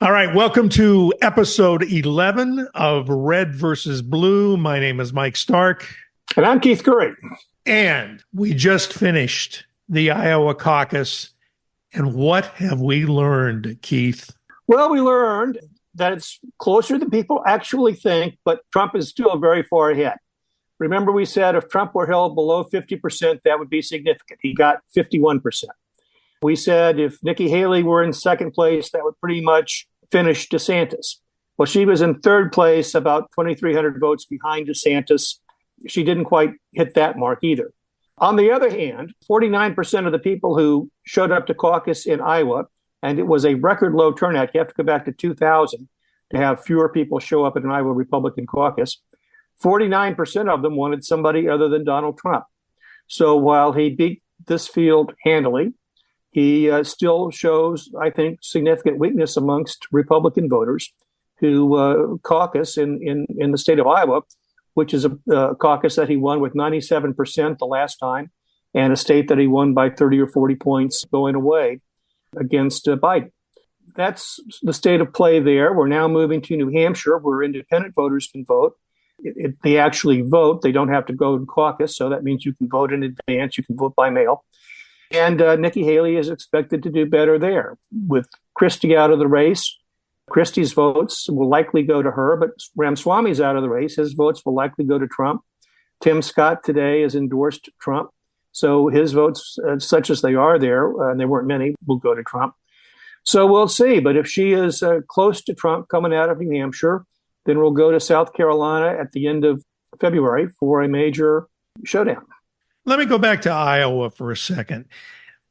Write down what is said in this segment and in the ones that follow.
All right, welcome to episode 11 of Red versus Blue. My name is Mike Stark. And I'm Keith Curry. And we just finished the Iowa Caucus. And what have we learned, Keith? Well, we learned that it's closer than people actually think, but Trump is still very far ahead. Remember, we said if Trump were held below 50%, that would be significant. He got 51%. We said if Nikki Haley were in second place, that would pretty much finish DeSantis. Well, she was in third place, about 2,300 votes behind DeSantis. She didn't quite hit that mark either. On the other hand, 49% of the people who showed up to caucus in Iowa, and it was a record low turnout. You have to go back to 2000 to have fewer people show up at an Iowa Republican caucus. 49% of them wanted somebody other than Donald Trump. So while he beat this field handily, he still shows, I think, significant weakness amongst Republican voters who caucus in the state of Iowa, which is a caucus that he won with 97% the last time, and a state that he won by 30 or 40 points going away against Biden. That's the state of play there. We're now moving to New Hampshire, where independent voters can vote. They actually vote. They don't have to go to caucus, so that means you can vote in advance. You can vote by mail. And Nikki Haley is expected to do better there. With Christie out of the race, Christie's votes will likely go to her, but Ramaswamy's out of the race. His votes will likely go to Trump. Tim Scott today has endorsed Trump. So his votes, such as they are there, and there weren't many, will go to Trump. So we'll see. But if she is close to Trump coming out of New Hampshire, then we'll go to South Carolina at the end of February for a major showdown. Let me go back to Iowa for a second.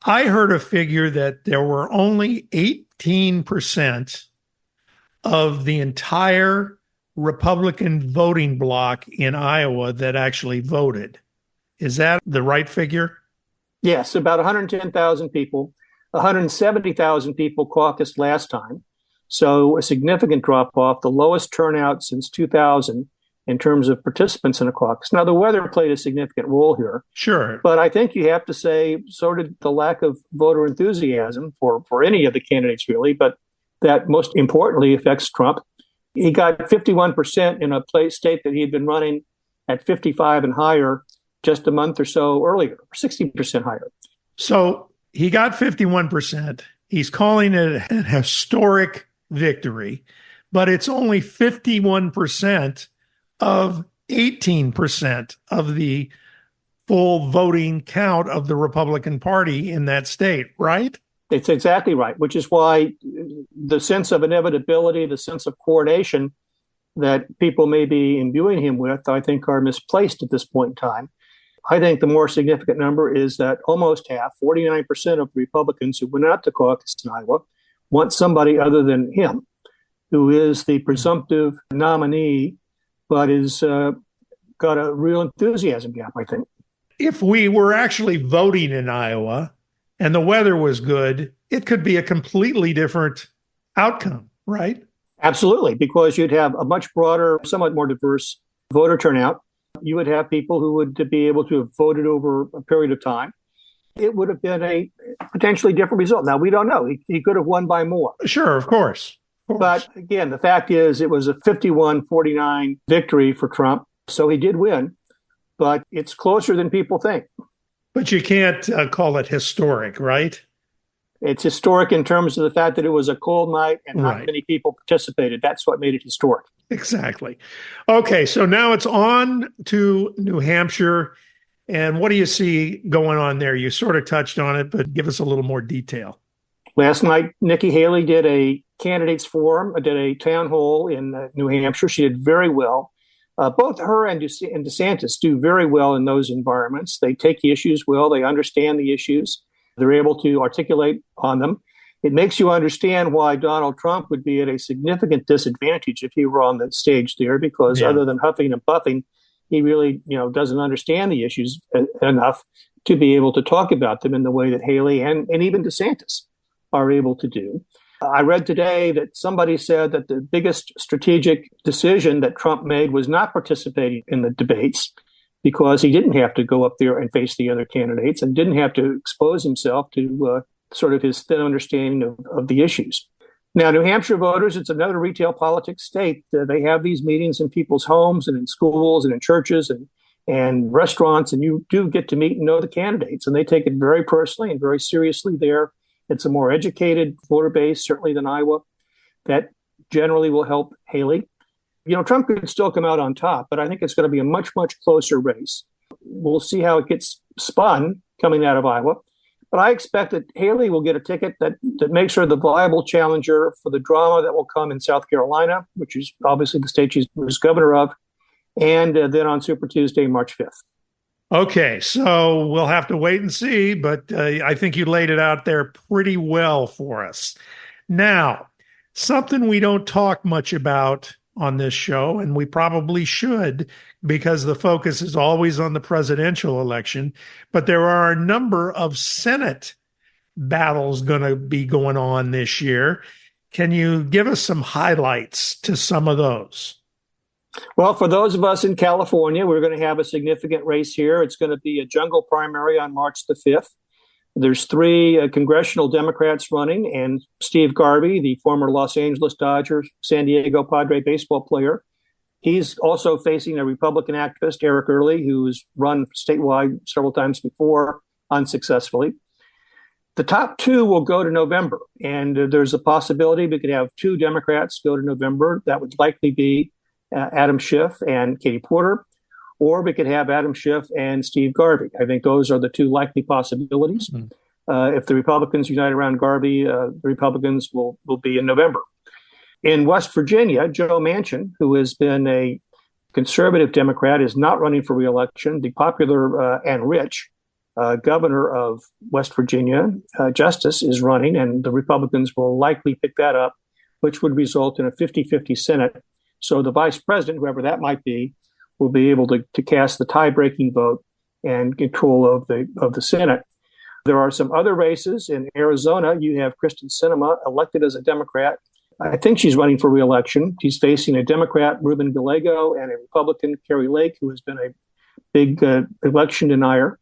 I heard a figure that there were only 18% of the entire Republican voting bloc in Iowa that actually voted. Is that the right figure? Yes, about 110,000 people. 170,000 people caucused last time. So a significant drop-off, the lowest turnout since 2000 in terms of participants in a caucus. Now, the weather played a significant role here. Sure. But I think you have to say, so did the lack of voter enthusiasm for any of the candidates, really, but that most importantly affects Trump. He got 51% in a state that he had been running at 55 and higher just a month or so earlier, 60% higher. So he got 51%. He's calling it an historic victory, but it's only 51% of 18% of the full voting count of the Republican Party in that state, right? It's exactly right, which is why the sense of inevitability, the sense of coordination that people may be imbuing him with, I think are misplaced at this point in time. I think the more significant number is that almost half, 49% of Republicans who went out to caucus in Iowa want somebody other than him, who is the presumptive nominee, but is got a real enthusiasm gap, I think. If we were actually voting in Iowa and the weather was good, it could be a completely different outcome, right? Absolutely, because you'd have a much broader, somewhat more diverse voter turnout. You would have people who would be able to have voted over a period of time. It would have been a potentially different result. Now, we don't know. He could have won by more. Sure, of course. But again, the fact is it was a 51-49 victory for Trump. So he did win, but it's closer than people think. But you can't call it historic, right? It's historic in terms of the fact that it was a cold night and not many people participated. That's what made it historic. Exactly. Okay, so now it's on to New Hampshire. And what do you see going on there? You sort of touched on it, but give us a little more detail. Last night, Nikki Haley did a candidates forum, did a town hall in New Hampshire. She did very well. Both her and DeSantis do very well in those environments. They take the issues well. They understand the issues. They're able to articulate on them. It makes you understand why Donald Trump would be at a significant disadvantage if he were on the stage there, because other than huffing and puffing, he really, doesn't understand the issues enough to be able to talk about them in the way that Haley and even DeSantis are able to do. I read today that somebody said that the biggest strategic decision that Trump made was not participating in the debates, because he didn't have to go up there and face the other candidates and didn't have to expose himself to sort of his thin understanding of the issues. Now, New Hampshire voters, it's another retail politics state. They have these meetings in people's homes and in schools and in churches and restaurants, and you do get to meet and know the candidates, and they take it very personally and very seriously there. It's a more educated voter base, certainly than Iowa. That generally will help Haley. Trump could still come out on top, but I think it's going to be a much, much closer race. We'll see how it gets spun coming out of Iowa. But I expect that Haley will get a ticket that makes her the viable challenger for the drama that will come in South Carolina, which is obviously the state she was governor of, and then on Super Tuesday, March 5th. Okay, so we'll have to wait and see, but I think you laid it out there pretty well for us. Now, something we don't talk much about on this show, and we probably should, because the focus is always on the presidential election, but there are a number of Senate battles going to be going on this year. Can you give us some highlights to some of those? Well, for those of us in California, we're going to have a significant race here. It's going to be a jungle primary on March the 5th. There's three congressional Democrats running, and Steve Garvey, the former Los Angeles Dodgers, San Diego Padre baseball player. He's also facing a Republican activist, Eric Early, who's run statewide several times before, unsuccessfully. The top two will go to November, and there's a possibility we could have two Democrats go to November. That would likely be Adam Schiff and Katie Porter, or we could have Adam Schiff and Steve Garvey. I think those are the two likely possibilities. If the Republicans unite around Garvey, the Republicans will be in November. In West Virginia, Joe Manchin, who has been a conservative Democrat, is not running for re-election. The popular and rich governor of West Virginia, Justice, is running, and the Republicans will likely pick that up, which would result in a 50-50 Senate. So the vice president, whoever that might be, will be able to cast the tie-breaking vote and control of the Senate. There are some other races. In Arizona, you have Kristen Sinema, elected as a Democrat. I think she's running for re-election. She's facing a Democrat, Ruben Gallego, and a Republican, Carrie Lake, who has been a big election denier,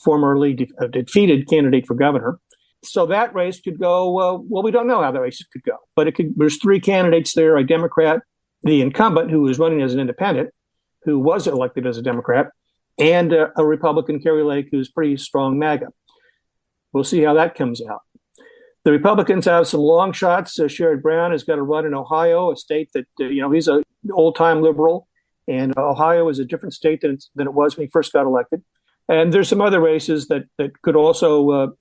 formerly defeated candidate for governor. So that race could go, well, we don't know how the race could go, but there's three candidates there, a Democrat, the incumbent, who is running as an independent, who was elected as a Democrat, and a Republican, Carrie Lake, who's pretty strong MAGA. We'll see how that comes out. The Republicans have some long shots. Sherrod Brown has got a run in Ohio, a state that, he's an old-time liberal, and Ohio is a different state than it was when he first got elected. And there's some other races that could also,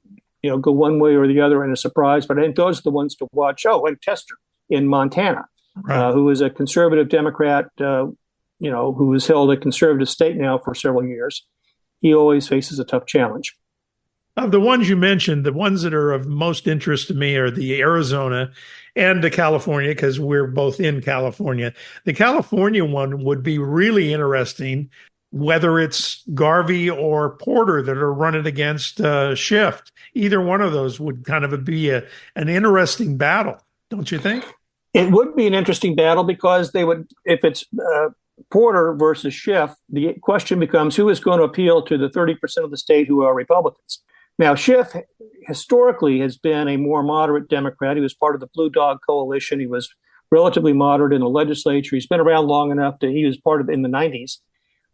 go one way or the other in a surprise, but I think those are the ones to watch. Oh, and Tester in Montana, right, who is a conservative Democrat, who has held a conservative state now for several years. He always faces a tough challenge. Of the ones you mentioned, the ones that are of most interest to me are the Arizona and the California, because we're both in California. The California one would be really interesting, whether it's Garvey or Porter that are running against Schiff. Either one of those would kind of be an interesting battle, don't you think? It would be an interesting battle because they would, if it's Porter versus Schiff, the question becomes who is going to appeal to the 30% of the state who are Republicans. Now, Schiff historically has been a more moderate Democrat. He was part of the Blue Dog Coalition. He was relatively moderate in the legislature. He's been around long enough that he was part of in the 90s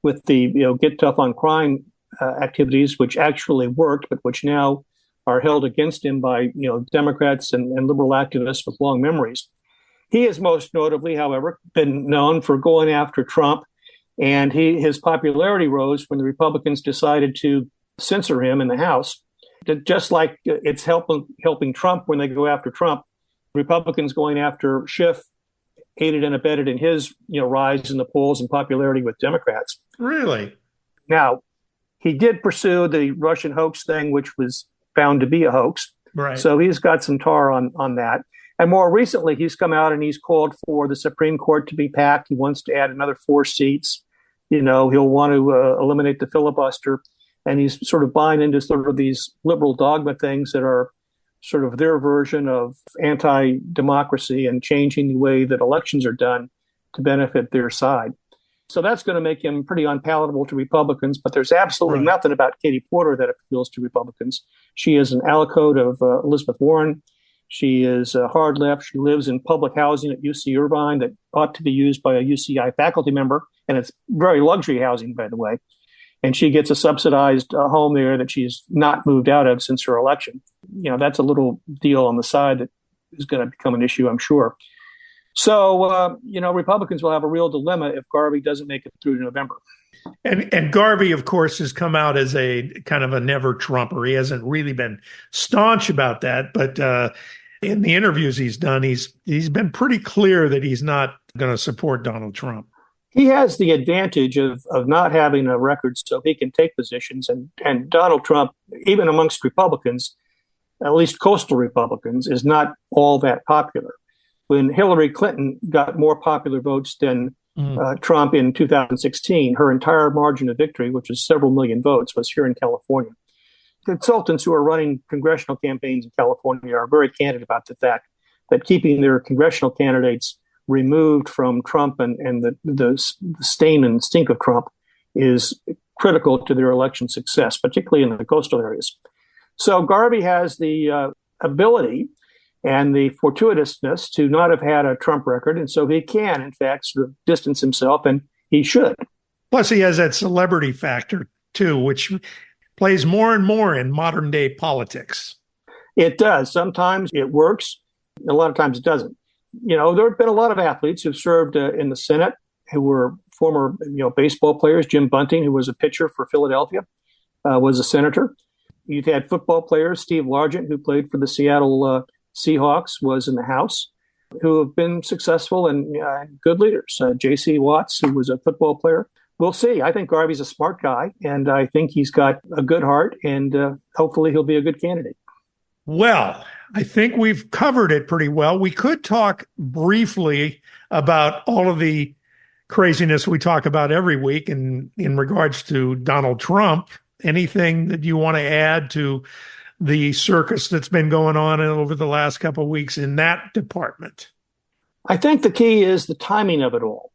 with the Get Tough on Crime activities, which actually worked, but which now are held against him by Democrats and liberal activists with long memories. He has most notably, however, been known for going after Trump, and his popularity rose when the Republicans decided to censor him in the House. Just like it's helping Trump when they go after Trump, Republicans going after Schiff aided and abetted in his rise in the polls and popularity with Democrats. Really? Now, he did pursue the Russian hoax thing, which was found to be a hoax. Right. So he's got some tar on that. And more recently, he's come out and he's called for the Supreme Court to be packed. He wants to add another 4 seats. He'll want to eliminate the filibuster. And he's sort of buying into sort of these liberal dogma things that are sort of their version of anti-democracy and changing the way that elections are done to benefit their side. So that's going to make him pretty unpalatable to Republicans. But there's absolutely nothing about Katie Porter that appeals to Republicans. She is an aliquot of Elizabeth Warren. She is hard left. She lives in public housing at UC Irvine that ought to be used by a UCI faculty member. And it's very luxury housing, by the way. And she gets a subsidized home there that she's not moved out of since her election. That's a little deal on the side that is going to become an issue, I'm sure. So, Republicans will have a real dilemma if Garvey doesn't make it through to November. And Garvey, of course, has come out as a kind of a never Trumper. He hasn't really been staunch about that, but in the interviews he's done, he's been pretty clear that he's not going to support Donald Trump. He has the advantage of not having a record, so he can take positions. And Donald Trump, even amongst Republicans, at least coastal Republicans, is not all that popular. When Hillary Clinton got more popular votes than Trump in 2016, her entire margin of victory, which was several million votes, was here in California. Consultants who are running congressional campaigns in California are very candid about the fact that keeping their congressional candidates removed from Trump and the stain and stink of Trump is critical to their election success, particularly in the coastal areas. So Garvey has the ability and the fortuitousness to not have had a Trump record. And so he can, in fact, sort of distance himself, and he should. Plus, he has that celebrity factor, too, which plays more and more in modern day politics. It does. Sometimes it works. A lot of times it doesn't. There have been a lot of athletes who've served in the Senate who were former, baseball players. Jim Bunting, who was a pitcher for Philadelphia, was a senator. You've had football players. Steve Largent, who played for the Seattle Seahawks, was in the House, who have been successful and good leaders. J.C. Watts, who was a football player. We'll see. I think Garvey's a smart guy, and I think he's got a good heart, and hopefully he'll be a good candidate. Well, I think we've covered it pretty well. We could talk briefly about all of the craziness we talk about every week in regards to Donald Trump. Anything that you want to add to the circus that's been going on over the last couple of weeks in that department? I think the key is the timing of it all.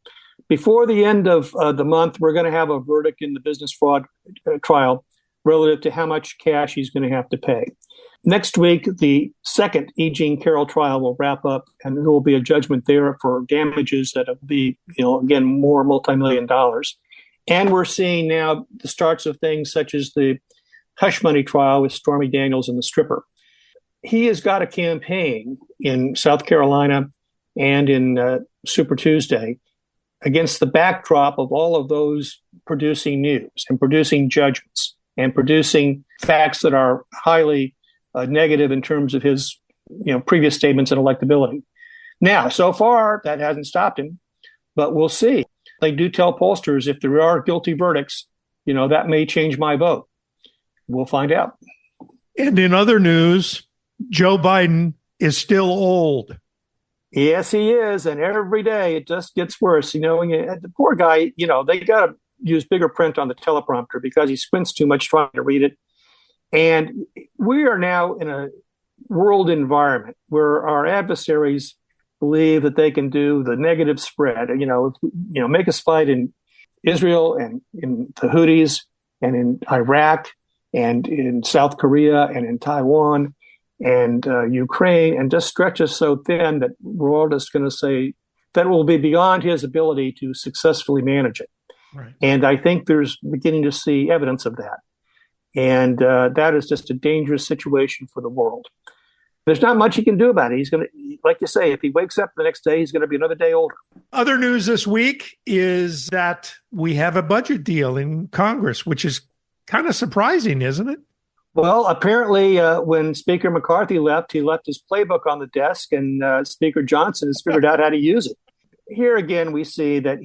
Before the end of the month, we're going to have a verdict in the business fraud trial relative to how much cash he's going to have to pay. Next week, the second E. Jean Carroll trial will wrap up, and there will be a judgment there for damages that will be, again, more multi-million dollars. And we're seeing now the starts of things such as the hush money trial with Stormy Daniels and the stripper. He has got a campaign in South Carolina and in Super Tuesday against the backdrop of all of those producing news and producing judgments and producing facts that are highly negative in terms of his previous statements and electability. Now, so far, that hasn't stopped him, but we'll see. They do tell pollsters if there are guilty verdicts, that may change my vote. We'll find out. And in other news, Joe Biden is still old. Yes, he is. And every day it just gets worse. The poor guy, they got to use bigger print on the teleprompter because he squints too much trying to read it. And we are now in a world environment where our adversaries believe that they can do the negative spread, make us fight in Israel and in the Houthis and in Iraq and in South Korea and in Taiwan and Ukraine, and just stretch us so thin that we're all just going to say that will be beyond his ability to successfully manage it. Right. And I think there's beginning to see evidence of that. And that is just a dangerous situation for the world. There's not much he can do about it. He's going to, like you say, if he wakes up the next day, he's going to be another day older. Other news this week is that we have a budget deal in Congress, which is kind of surprising, isn't it? Well, apparently when Speaker McCarthy left, he left his playbook on the desk, and Speaker Johnson has figured out how to use it. Here again, we see that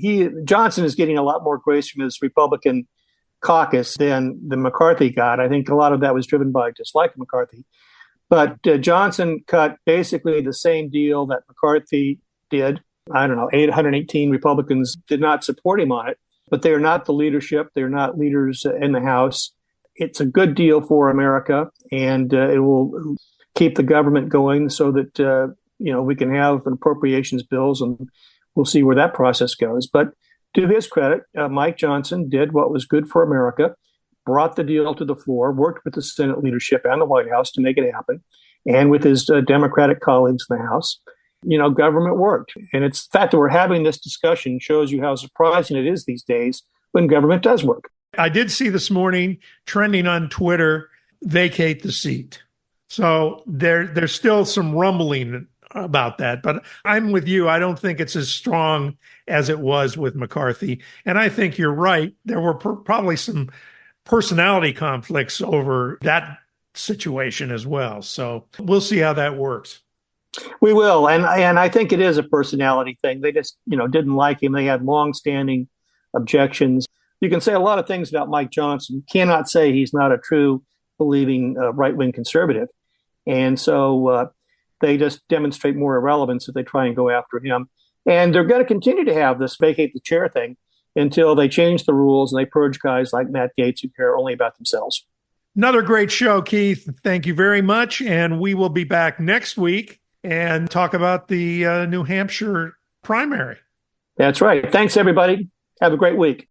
Johnson is getting a lot more grace from his Republican caucus than McCarthy got. I think a lot of that was driven by dislike of McCarthy. But Johnson cut basically the same deal that McCarthy did. 818 Republicans did not support him on it, but they are not the leadership. They're not leaders in the House. It's a good deal for America, and it will keep the government going so that, we can have appropriations bills, and we'll see where that process goes. But to his credit, Mike Johnson did what was good for America, brought the deal to the floor, worked with the Senate leadership and the White House to make it happen. and with his Democratic colleagues in the House. Government worked. And it's the fact that we're having this discussion shows you how surprising it is these days when government does work. I did see this morning trending on Twitter, vacate the seat. So there's still some rumbling about that. But I'm with you. I don't think it's as strong as it was with McCarthy. And I think you're right. There were probably some personality conflicts over that situation as well. So we'll see how that works. We will. And I think it is a personality thing. They just, didn't like him. They had longstanding objections. You can say a lot of things about Mike Johnson. You cannot say he's not a true believing right-wing conservative. And so they just demonstrate more irrelevance if they try and go after him. And they're going to continue to have this vacate the chair thing until they change the rules and they purge guys like Matt Gaetz who care only about themselves. Another great show, Keith. Thank you very much. And we will be back next week and talk about the New Hampshire primary. That's right. Thanks, everybody. Have a great week.